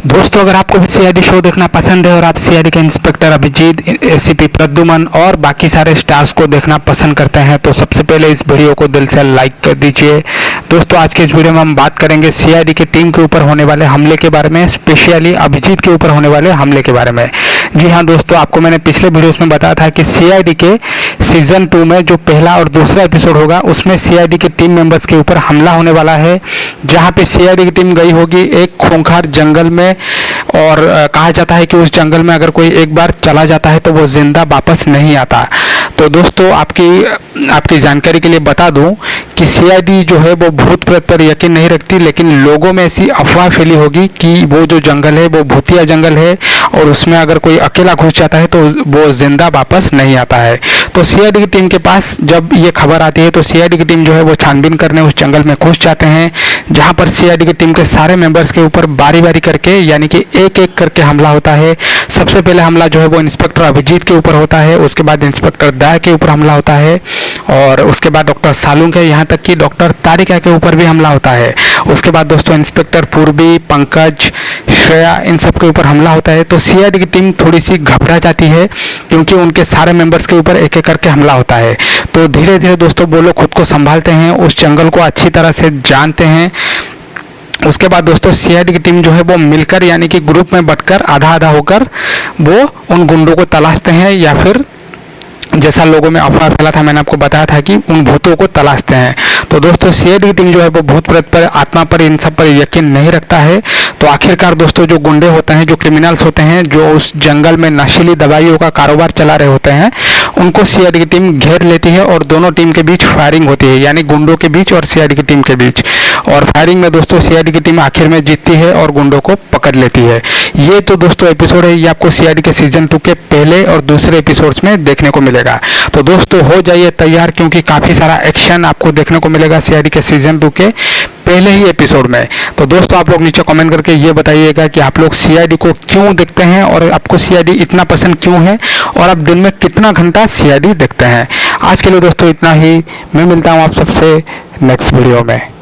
दोस्तों, अगर आपको भी सीआईडी शो देखना पसंद है और आप सीआईडी के इंस्पेक्टर अभिजीत, एसीपी प्रद्युमन और बाकी सारे स्टार्स को देखना पसंद करते हैं तो सबसे पहले इस वीडियो को दिल से लाइक कर दीजिए। दोस्तों, आज के इस वीडियो में हम बात करेंगे सीआईडी की टीम के ऊपर होने वाले हमले के बारे में, स्पेशली अभिजीत के ऊपर होने वाले हमले के बारे में। जी हाँ दोस्तों, आपको मैंने पिछले वीडियोस में बताया था कि सीआईडी के सीजन 2 में जो पहला और दूसरा एपिसोड होगा उसमें सीआईडी के टीम मेंबर्स के ऊपर हमला होने वाला है, जहां पे सीआईडी की टीम गई होगी एक खूंखार जंगल में और कहा जाता है कि उस जंगल में अगर कोई एक बार चला जाता है तो वो जिंदा वापस नहीं आता। तो दोस्तों, आपकी जानकारी के लिए बता दूं कि सीआईडी जो है वो भूत प्रेत पर यकीन नहीं रखती, लेकिन लोगों में ऐसी अफवाह फैली होगी कि वो जो जंगल है वो भूतिया जंगल है और उसमें अगर कोई अकेला घुस जाता है तो वो जिंदा वापस नहीं आता है। तो सीआईडी की टीम के पास जब ये खबर आती है तो सीआईडी की टीम जो है वो छानबीन करने उस जंगल में घुस जाते हैं, जहां पर सीआईडी की टीम के सारे मेंबर्स के ऊपर बारी बारी करके यानी कि एक एक करके हमला होता है। सबसे पहले हमला जो है वो इंस्पेक्टर अभिजीत के ऊपर होता है, उसके बाद इंस्पेक्टर दया के ऊपर हमला होता है और उसके बाद डॉक्टर सालू के, यहाँ तक कि डॉक्टर तारिका के ऊपर भी हमला होता है। उसके बाद दोस्तों इंस्पेक्टर पूर्वी, पंकज, श्रेया, इन सब के ऊपर हमला होता है। तो सीआईडी की टीम थोड़ी सी घबरा जाती है क्योंकि उनके सारे मेंबर्स के ऊपर एक एक करके हमला होता है। तो धीरे धीरे दोस्तों वो लोग खुद को संभालते हैं, उस जंगल को अच्छी तरह से जानते हैं। उसके बाद दोस्तों सीआईडी की टीम जो है वो मिलकर यानी कि ग्रुप में बंटकर आधा आधा होकर वो उन गुंडों को तलाशते हैं, या फिर जैसा लोगों में अफवाह फैला था, मैंने आपको बताया था कि उन भूतों को तलाशते हैं। तो दोस्तों सीआईडी की टीम जो है वो भूत प्रेत पर, आत्मा पर, इन सब पर यकीन नहीं रखता है। तो आखिरकार दोस्तों जो गुंडे होते हैं, जो क्रिमिनल्स होते हैं, जो उस जंगल में नशीली दवाइयों का कारोबार चला रहे होते हैं, उनको सीआईडी की टीम घेर लेती है और दोनों टीम के बीच फायरिंग होती है, यानी गुंडों के बीच और सीआईडी की टीम के बीच। और फायरिंग में दोस्तों सीआईडी की टीम आखिर में जीतती है और गुंडों को पकड़ लेती है। ये तो दोस्तों एपिसोड है, ये आपको सीआईडी के सीजन 2 के पहले और दूसरे एपिसोड्स में देखने को मिलेगा। तो दोस्तों हो जाइए तैयार, क्योंकि काफ़ी सारा एक्शन आपको देखने को मिलेगा सीआईडी के सीजन 2 के पहले ही एपिसोड में। तो दोस्तों आप लोग नीचे कमेंट करके ये बताइएगा कि आप लोग सीआईडी को क्यों देखते हैं और आपको सीआईडी इतना पसंद क्यों है और आप दिन में कितना घंटा सीआईडी देखते हैं। आज के लिए दोस्तों इतना ही, मैं मिलता हूँ आप सबसे नेक्स्ट वीडियो में।